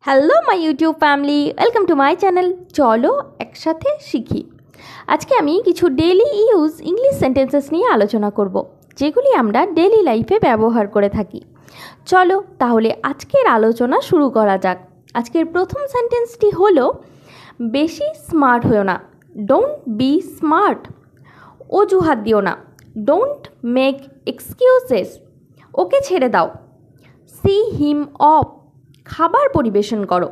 Hello my YouTube family, welcome to my channel. চলো একসাথে শিখি। আজকে আমি কিছু ডেইলি ইউজ ইংলিশ সেন্টেন্সেস নিয়ে আলোচনা করব, যেগুলি আমরা ডেইলি লাইফে ব্যবহার করে থাকি। চলো তাহলে আজকের আলোচনা শুরু করা যাক। আজকের প্রথম সেন্টেন্সটি হলো, বেশি স্মার্ট হয়েও না, ডোন্ট বি স্মার্ট। অজুহাত দিও না, ডোন্ট মেক এক্সকিউজেস। ওকে ছেড়ে দাও, সি হিম অফ। খাবার পরিবেশন করো,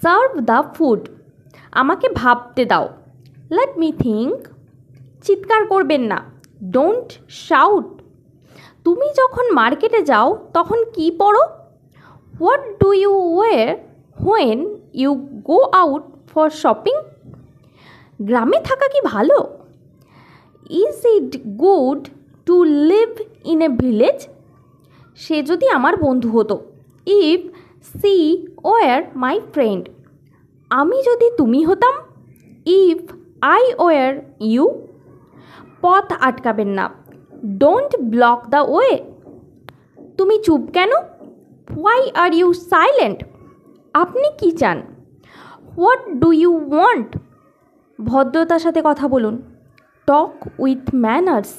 সার্ভ দ্য ফুড। আমাকে ভাবতে দাও, লেট মি থিঙ্ক। চিৎকার করবেন না, ডোন্ট শাউট। তুমি যখন মার্কেটে যাও তখন কি পরো? What do you wear when you go out for shopping? গ্রামে থাকা কি ভালো? Is it good to live in a village? সে যদি আমার বন্ধু হতো, if she were my friend. আমি যদি তুমি হতাম, ইফ আই ওয়ার ইউ। পথ আটকাবেন না, ডোন্ট ব্লক দ্য ওয়ে। তুমি চুপ কেন? Why are you silent? আপনি কি চান? What do you want? ভদ্রতার সাথে কথা বলুন, টক উইথ ম্যানার্স।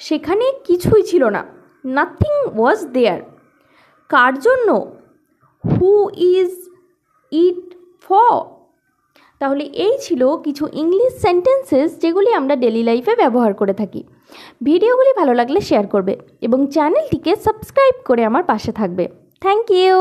সেখানে কিছুই ছিল না, নাথিং ওয়াজ দেয়ার। কার জন্য? Who is it for? তাহলে এই ছিল কিছু ইংলিশ সেন্টেন্সেস যেগুলি আমরা ডেলি লাইফে ব্যবহার করে থাকি। ভিডিওগুলি ভালো লাগলে শেয়ার করবে এবং চ্যানেলটিকে সাবস্ক্রাইব করে আমার পাশে থাকবে। Thank you.